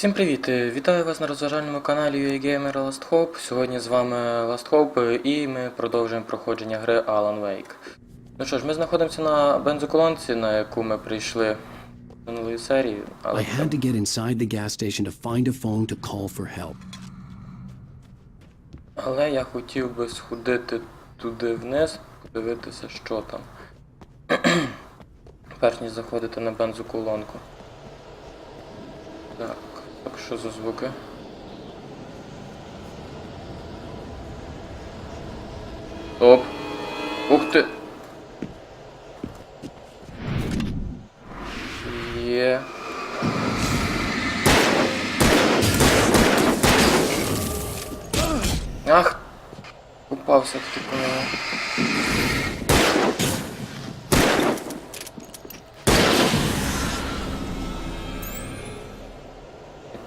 Всім привіт! Вітаю вас на розважальному каналі UAGamer LastHope. Сьогодні з вами LastHope і ми продовжуємо проходження гри Alan Wake. Ну що ж, ми знаходимося на бензоколонці, на яку ми прийшли в минулої серії, але... I had to get inside the gas station to find a phone to call for help. Але я хотів би сходити туди вниз, подивитися, що там. Перш ніж заходити на бензоколонку. Так, що за звуки? Оп! Ух ти! Є. Ах! Упав все-таки по ньому.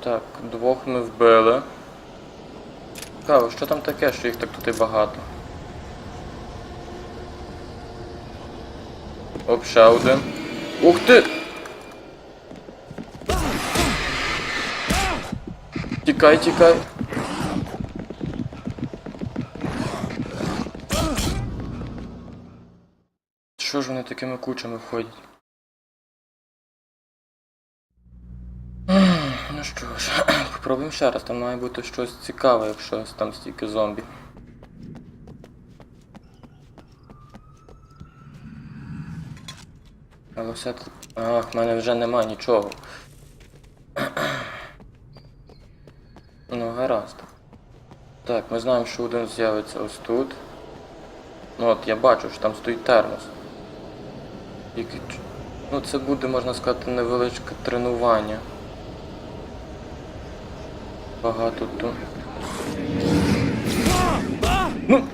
Так, двох ми вбили. Цікаво, що там таке, що їх так тут і багато? Оп, ще один. Ух ти! Тікай, тікай! Що ж вони такими кучами ходять? Ну що ж, попробуємо ще раз, там має бути щось цікаве, якщо там стільки зомбі. Але все тут... Ах, в мене вже нема нічого. Ну, гаразд. Так, ми знаємо, що один з'явиться ось тут. Ну от, я бачу, що там стоїть термос. Ну, це буде, можна сказати, невеличке тренування. Багато тут. Ну!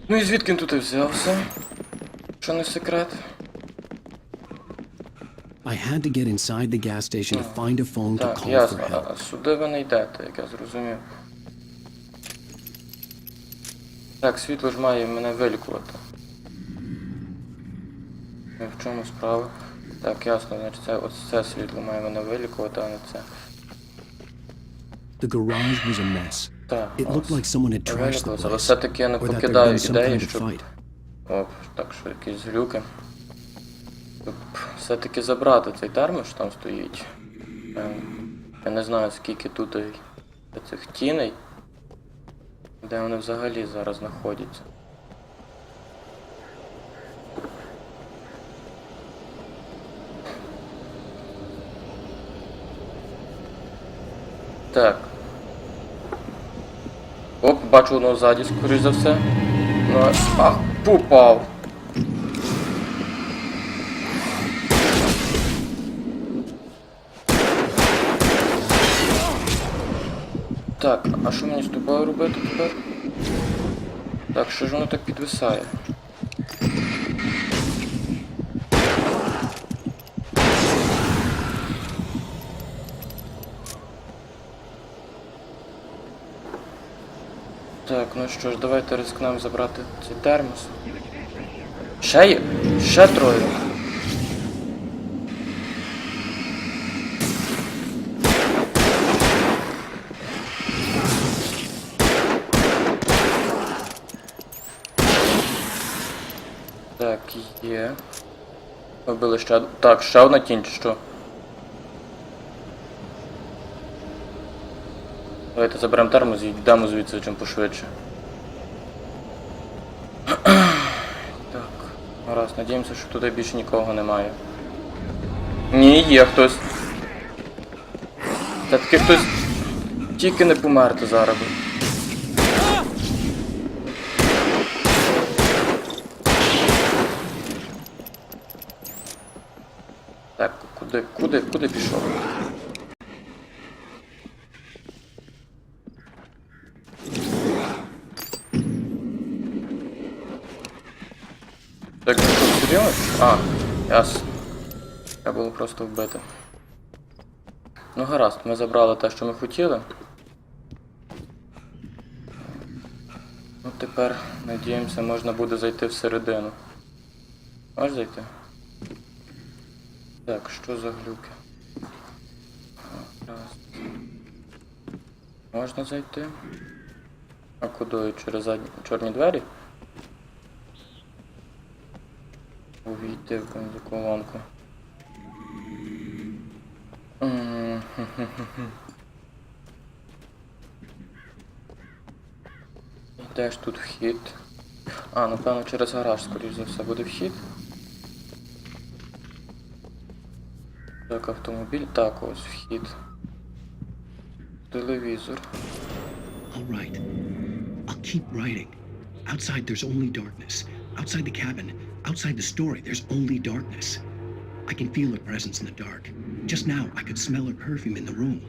Ну і звідки він тут взявся? Що не секрет? I had to get inside the gas station to find a phone to Так, call for ясно. help. А сюди ви не йдете, як я зрозумів. Так, світло ж має мене вилікувати. В чому справа? Так, ясно, значить ось це світло має мене вилікувати, а не це. The garage was a mess. Так, It looked like someone had trashed the але place. все-таки я не Or that there'd покидаю been some ідеї, kind of щоб... fight. Оп, так що якісь глюки. Щоб все-таки забрати цей термос, що там стоїть. Я не знаю, скільки тут цих тіней. Де вони взагалі зараз знаходяться. Так. Оп, бачу одного ззаді, скоріш за все. Ну, ах, попав. Так, а що мені з тобою робити тепер? Так, що ж воно так підвисає? Так, ну що ж, давайте рискнемо забрати цей термос. Ще є? Ще троє. Так, є. Вбили ще... Так, ще одна тінь, чи що? Давайте заберемо термос і йдемо звідси чим пошвидше. Так, раз, надіємося, що туди більше нікого немає. Ні, є хтось. Та-таки хтось... Тільки не померти зараз. Так, куди пішов? Так, що, серйозно? А, ясно. Треба було просто вбити. Ну гаразд, ми забрали те, що ми хотіли. Ну тепер, надіємося, можна буде зайти всередину. Можеш зайти? Так, що за глюки? Раз. Можна зайти? А куди? Через задні чорні двері? Увійти в бензоколонку. І де ж тут вхід? А, напевно, через гараж, скоріш за все, буде вхід. Так, автомобіль. Так, ось вхід. Телевізор. All right. I'll keep writing. Outside, there's only darkness. Outside the cabin, outside the story, there's only darkness. I can feel her presence in the dark. Just now, I could smell her perfume in the room.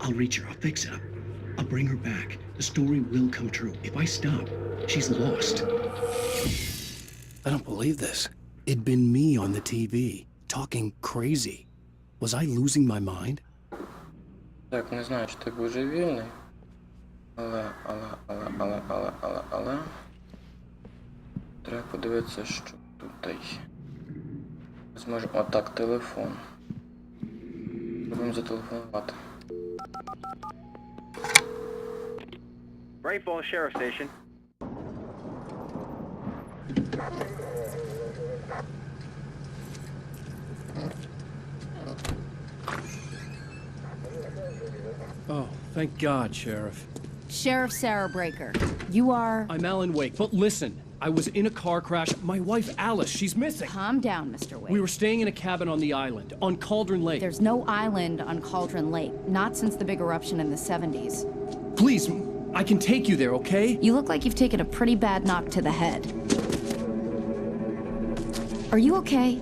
I'll reach her. I'll fix it up. I'll bring her back. The story will come true. If I stop, she's lost. I don't believe this. It'd been me on the TV, talking crazy. Was I losing my mind? Так, не знаю, чи ти божевільний. Але. Треба подивитися, що тут є. Зможемо. Отак, телефон. Будемо зателефонувати. Bright Falls Sheriff Station. Oh, thank God, Sheriff. Sheriff Sarah Breaker. You are... I'm Alan Wake, but listen, I was in a car crash. My wife, Alice, she's missing. Calm down, Mr. Wake. We were staying in a cabin on the island, on Cauldron Lake. There's no island on Cauldron Lake, not since the big eruption in the 70s. Please, I can take you there, okay? You look like you've taken a pretty bad knock to the head. Are you okay?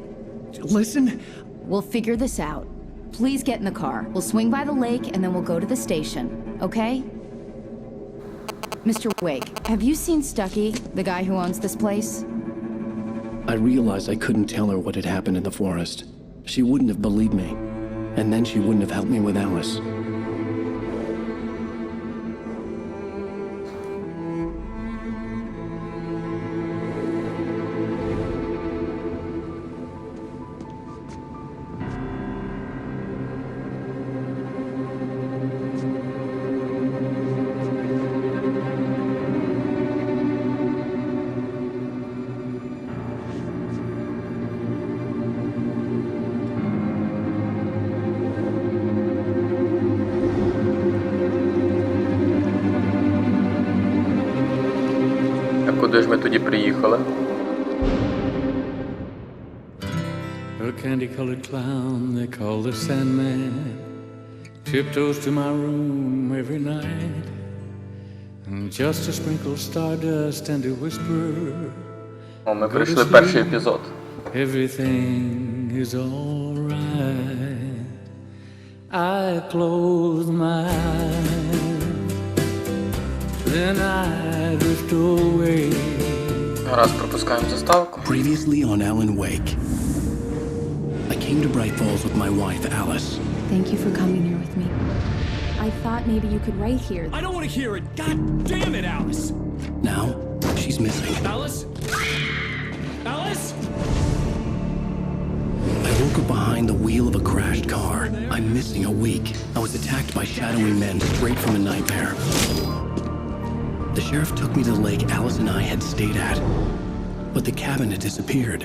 Listen, We'll figure this out. Please get in the car. We'll swing by the lake and then we'll go to the station, okay? Mr. Wake, have you seen Stucky, the guy who owns this place? I realized I couldn't tell her what had happened in the forest. She wouldn't have believed me. And then she wouldn't have helped me with Alice. Куди ж ми тоді приїхали? A candy-colored clown they call the Sandman tiptoes to my room every night, and just to sprinkle stardust and to whisper, О, ми прийшли перший епізод. everything is alright. I close my eyes, then I drift away. Гаразд, пропускаємо заставку. Previously on Alan Wake. I came to Bright Falls with my wife, Alice. Thank you for coming here with me. I thought maybe you could write here. I don't want to hear it. God damn it, Alice. Now, she's missing. Alice? Alice? I woke up behind the wheel of a crashed car. I'm missing a week. I was attacked by shadowy men straight from a nightmare. The sheriff took me to the lake Alice and I had stayed at, but the cabin had disappeared.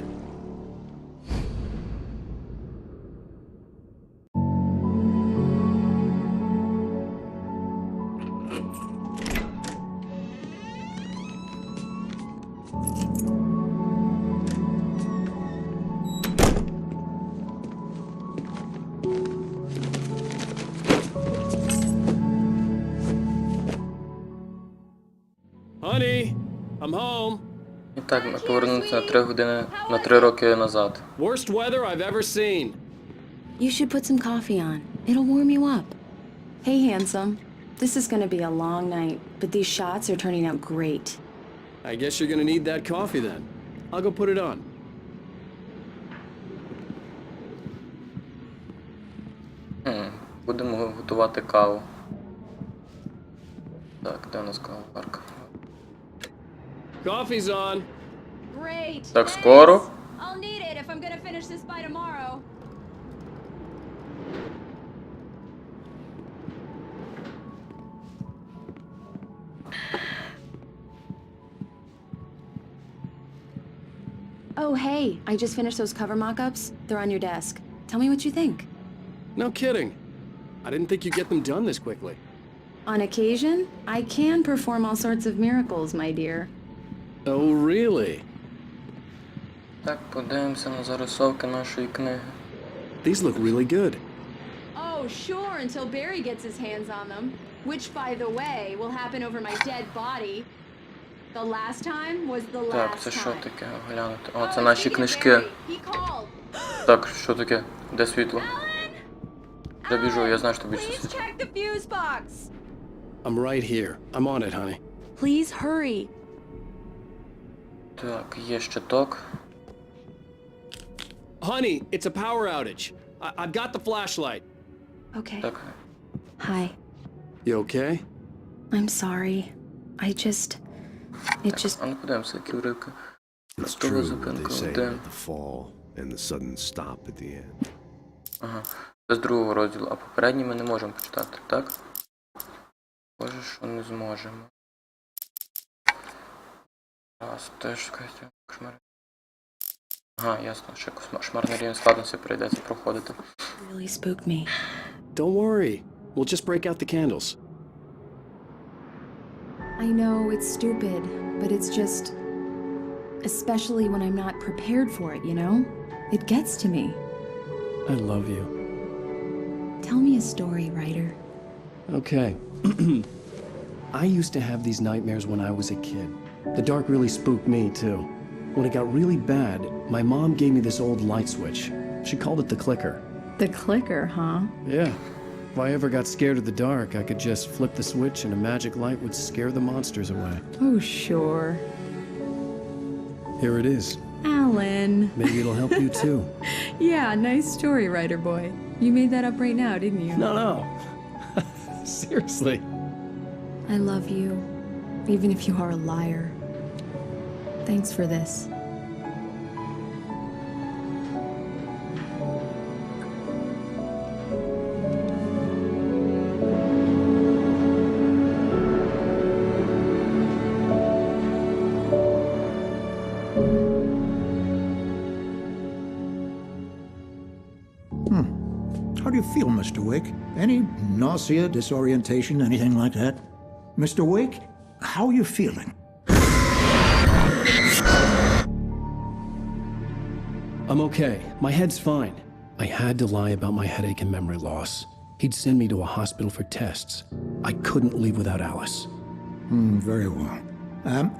Honey, I'm home. І так, ми повернулися на 3 години, на 3 роки назад. Worst weather I've ever seen. You should put some coffee on. It'll warm you up. Hey, handsome. This is gonna be a long night, but these shots are turning out great. I guess you're gonna need that coffee then. I'll go put it on. будемо готувати каву. Так, де у нас кавоварка? Coffee's on. Great. Так скоро? I'll need it if I'm gonna finish this by tomorrow. Oh, hey, I just finished those cover mock-ups. They're on your desk. Tell me what you think. No kidding. I didn't think you'd get them done this quickly. On occasion, I can perform all sorts of miracles, my dear. Oh, really? Так, подивимося на зарисовки нашої книги. These look really good. Oh, sure, until Barry gets his hands on them. Which, by the way, will happen over my dead body. The last time was the last Так, це що time. таке? Глянути. О, Oh, це наші speaking of книжки. Barry, he called. Так, що таке? Де світло? Alan! Я біжу, я знаю, що Alan, більше please світло. check the fuse box. I'm right here. I'm on it, honey. Please hurry. Так, є щиток. Honey, it's a power outage. I've got the flashlight. Okay. Так, Hi. You okay? I'm sorry. It just... а ну подивимося, які уривки. It's Стова true what зупинка they say один. about the fall and the sudden stop at the end. Ага. Це з другого розділу, а попередній ми не можемо почитати, так? Боже, що не зможемо. Раз, теж кошмар. Ага, ясно, ще кошмарний рівень складності прийдеться проходити. really spooked me. Don't worry. We'll just break out the candles. I know it's stupid, but it's just... Especially when I'm not prepared for it, you know? It gets to me. I love you. Tell me a story, writer. Okay. I used to have these nightmares when I was a kid. The dark really spooked me, too. When it got really bad, my mom gave me this old light switch. She called it the clicker. The clicker, huh? Yeah. If I ever got scared of the dark, I could just flip the switch and a magic light would scare the monsters away. Oh, sure. Here it is. Alan. Maybe it'll help you, too. Yeah, nice story, writer boy. You made that up right now, didn't you? No. Seriously. I love you, even if you are a liar. Thanks for this. How do you feel, Mr. Wake? Any nausea, disorientation, anything like that? Mr. Wake, how are you feeling? I'm okay. My head's fine. I had to lie about my headache and memory loss. He'd send me to a hospital for tests. I couldn't leave without Alice. Very well.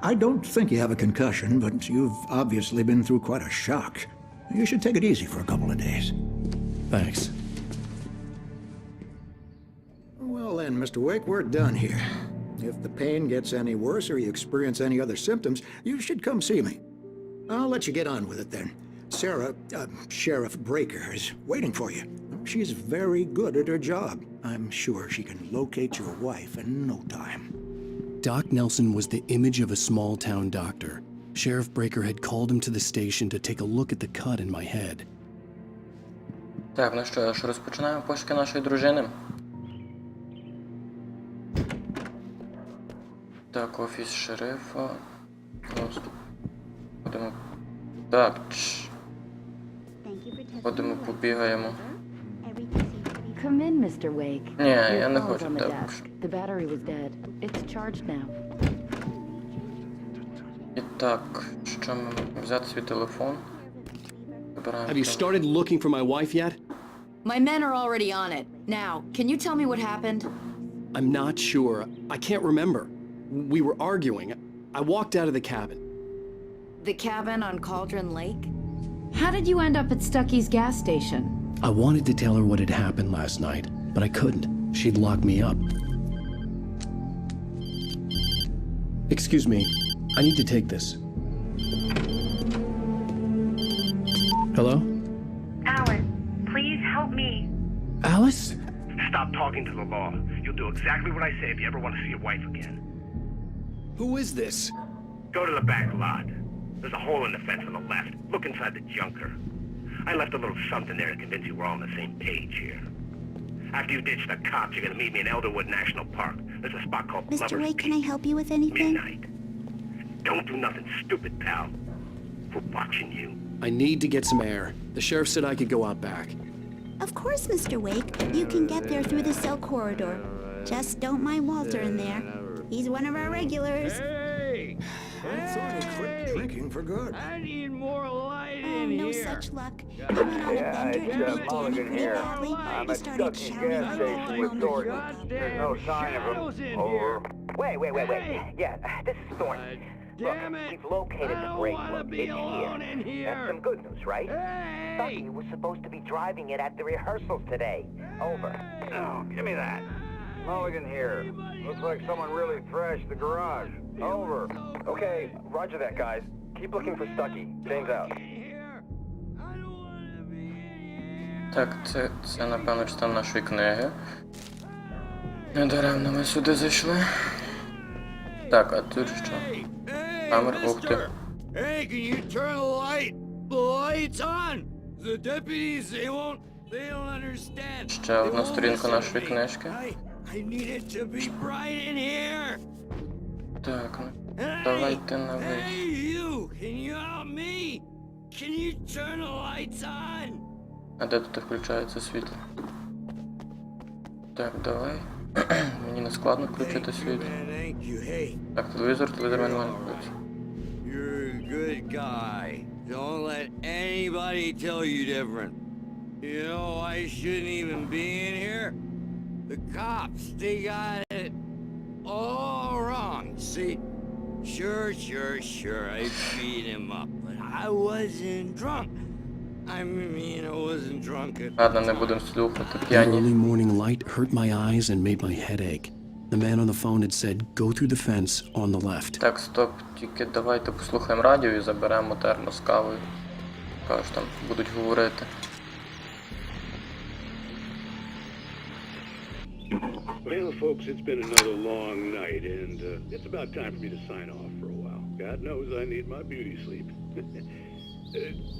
I don't think you have a concussion, but you've obviously been through quite a shock. You should take it easy for a couple of days. Thanks. Well then, Mr. Wake, we're done here. If the pain gets any worse or you experience any other symptoms, you should come see me. I'll let you get on with it then. Sarah, Sheriff Breaker, is waiting for you. She's very good at her job. I'm sure she can locate your wife in no time. Doc Nelson was the image of a small-town doctor. Sheriff Breaker had called him to the station to take a look at the cut in my head. Так, ну що ж, розпочинаємо пошуки нашої дружини. Так, офіс шерифа. Ходимо. Так, ходимо, побігаємо. Come in, Mr. Wake. Ні, я Your не phone's хочу on the так. desk. The battery was dead. It's charged now. І так, що ми можемо взяти свій телефон? Вибираємо Have you телефон. started looking for my wife yet? My men are already on it. Now, can you tell me what happened? I'm not sure. I can't remember. We were arguing. I walked out of the cabin. The cabin on Cauldron Lake? How did you end up at Stucky's gas station? I wanted to tell her what had happened last night, but I couldn't. She'd locked me up. Excuse me. I need to take this. Hello? Alan, please help me. Alice? stop talking to the law. You'll do exactly what I say if you ever want to see your wife again. Who is this? Go to the back lot. There's a hole in the fence on the left. Look inside the junker. I left a little something there to convince you we're all on the same page here. After you ditch the cops, you're gonna meet me in Elderwood National Park. There's a spot called Mr. Lover's Wake, can I Peak. help you with anything? Midnight. Don't do nothing stupid, pal. We're watching you. I need to get some air. The sheriff said I could go out back. Of course, Mr. Wake. You can get there through the cell corridor. Just don't mind Walter in there. He's one of our regulars. I thought he quit drinking for good. Oh, no such luck. He went on a bender and beat Danny pretty badly. He started shouting like a moment. There's no sign of him. Over. Wait. Yeah, this is Thornton. Look, we've located the break room. It's here. That's some good news, right? Stucky was supposed to be driving it at the rehearsals today. Over. Oh, give me that. Mulligan here. Looks like someone really thrashed the garage. Over. Okay, roger that, guys. Keep looking for Stucky. James out. Так, це напевно частина нашої книги. Недаремно ми сюди зайшли. Так, а тут що? Камер, ух ти. Hey, can you turn the lights on? The deputies, they don't understand. Ще одна сторінка нашої книжки. I need it to be bright in here. Так, ну, давайте на вихід. Hey, you, can you help me? Can you turn the lights on? А де тут включається світло? Так, давай. Мені не складно включити світло. Так, телевізор нормально включить. You're a good guy. Don't let anybody tell you different. You know, I shouldn't even be in here. The cops, they got it all wrong. See, sure, I beat him up, but I wasn't drunk. I mean, I wasn't drunk at Ладно, не будемо слухати The п'яні. early morning light hurt my eyes and made my head ache. The man on the phone had said, go through the fence on the left. Так, стоп, тільки давайте послухаємо радіо і заберемо термос з кавою. Кажуть, там будуть говорити. Well, folks, it's been another long night, and it's about time for me to sign off for a while. God knows I need my beauty sleep.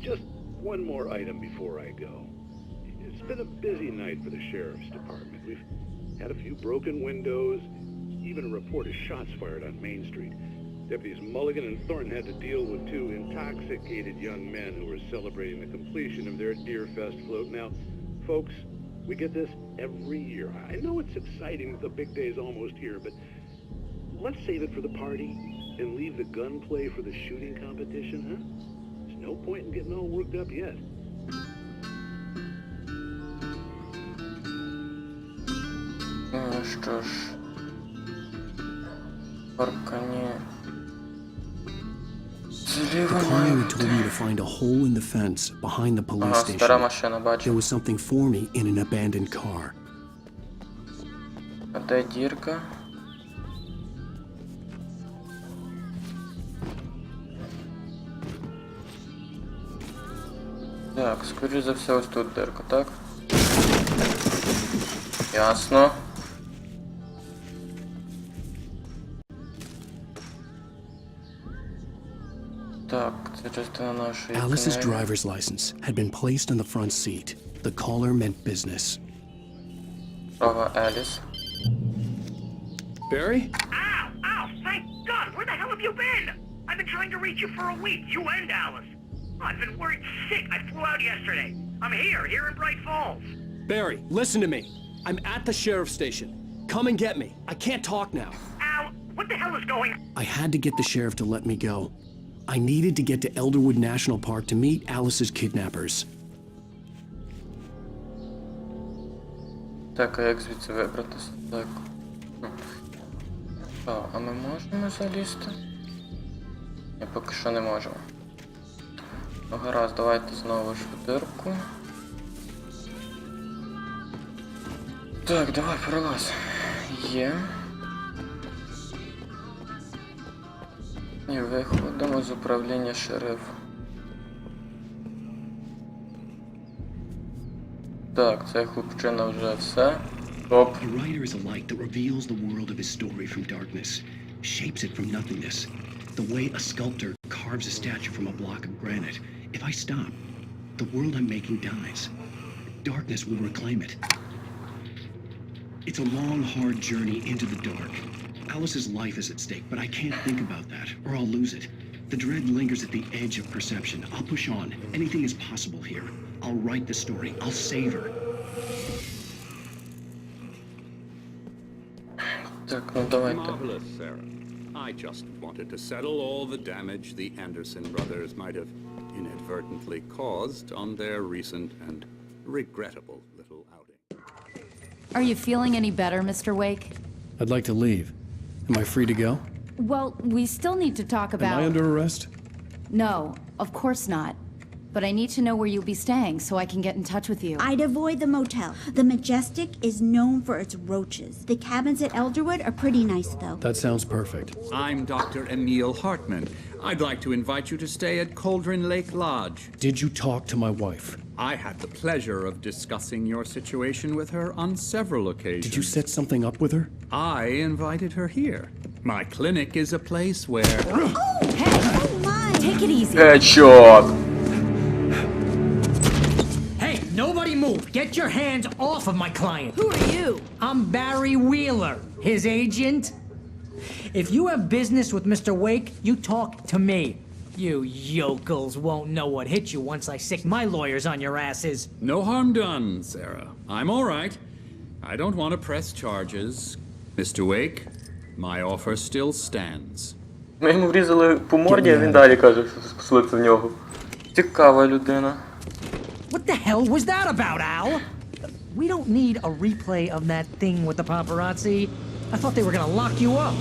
Just one more item before I go. It's been a busy night for the sheriff's department. We've had a few broken windows, even a report of shots fired on Main Street. Deputies Mulligan and Thornton had to deal with two intoxicated young men who were celebrating the completion of their Deerfest float. Now, folks, we get this every year. I know it's exciting that the big day's almost here, but let's save it for the party and leave the gunplay for the shooting competition, huh? There's no point in getting all worked up yet. Ну що ж. Паркані. The caller had told me to find a hole in the fence behind the police Ага, стара station. машина, There бачу. was something for me in an abandoned car. А де дірка? Так, скоріше за все ось тут дірка, так? Ясно. Так, це частина нашої Alice's книги. driver's license had been placed on the front seat. The caller meant business. Права Еліс. Barry? Ow! Thank God! Where the hell have you been? I've been trying to reach you for a week, you and Alice. I've been worried sick. I flew out yesterday. I'm here in Bright Falls. Barry, listen to me. I'm at the sheriff's station. Come and get me. I can't talk now. Al, what the hell is going on? I had to get the sheriff to let me go. I needed to get to Elderwood National Park to meet Alice's kidnappers. Так, а як звідси вибратися? Так. А ми можемо залізти? Ні, поки що не можемо. Ну гаразд, давайте знову ж в дирку. Так, давай, перелазь. Є. І виходимо з управління шерифу. Так, цей хлопчина вже все. Оп. A writer is a light that reveals the world of his story from darkness, shapes it from nothingness. The way a sculptor carves a statue from a block of granite. If I stop, the world I'm making dies. Darkness will reclaim it. It's a long, hard journey into the dark. Alice's life is at stake, but I can't think about that, or I'll lose it. The dread lingers at the edge of perception. I'll push on. Anything is possible here. I'll write the story. I'll save her. Так, ну давайте. Marvelous, Sarah. I just wanted to settle all the damage the Anderson brothers might have inadvertently caused on their recent and regrettable little outing. Are you feeling any better, Mr. Wake? I'd like to leave. Am I free to go? Well, we still need to talk about... Am I under arrest? No, of course not. But I need to know where you'll be staying so I can get in touch with you. I'd avoid the motel. The Majestic is known for its roaches. The cabins at Elderwood are pretty nice, though. That sounds perfect. I'm Dr. Emil Hartman. I'd like to invite you to stay at Cauldron Lake Lodge. Did you talk to my wife? I had the pleasure of discussing your situation with her on several occasions. Did you set something up with her? I invited her here. My clinic is a place where... Oh, hey! Oh, my! Take it easy. Headshot! Hey, nobody move! Get your hands off of my client! Who are you? I'm Barry Wheeler, his agent. If you have business with Mr. Wake, you talk to me. You yokels won't know what hit you once I sick my lawyers on your asses. No harm done, Sarah. I'm all right. I don't want to press charges. Mr. Wake, my offer still stands. Ми йому врізали по морді, а він далі каже, що спаслиться в нього. Цікава людина. What the hell was that about, Al? We don't need a replay of that thing with the paparazzi. I thought they were gonna lock you up.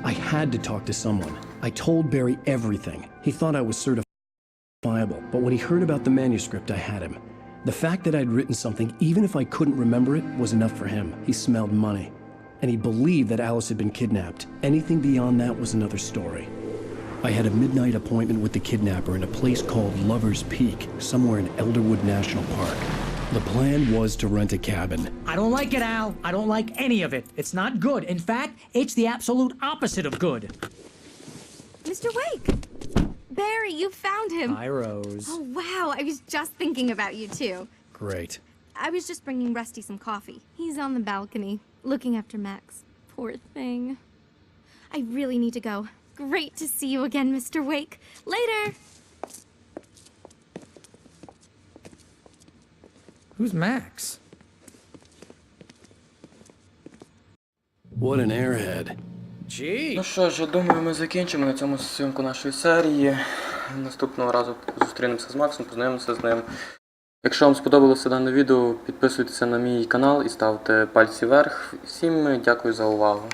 I had to talk to someone. I told Barry everything. He thought I was certifiable, but when he heard about the manuscript, I had him. The fact that I'd written something, even if I couldn't remember it, was enough for him. He smelled money. And he believed that Alice had been kidnapped. Anything beyond that was another story. I had a midnight appointment with the kidnapper in a place called Lover's Peak, somewhere in Elderwood National Park. The plan was to rent a cabin. I don't like it, Al. I don't like any of it. It's not good. In fact, it's the absolute opposite of good. Mr. Wake! Barry, you found him. Hi, Rose. Oh, wow. I was just thinking about you, too. Great. I was just bringing Rusty some coffee. He's on the balcony, looking after Max. Poor thing. I really need to go. Great to see you again, Mr. Wake. Later! Who's Max? What an airhead. Gee. Ну що ж, я думаю, ми закінчимо на цьому зйомку нашої серії. Наступного разу зустрінемося з Максом, познайомимося з ним. Якщо вам сподобалося дане відео, підписуйтеся на мій канал і ставте пальці вверх. Всім дякую за увагу.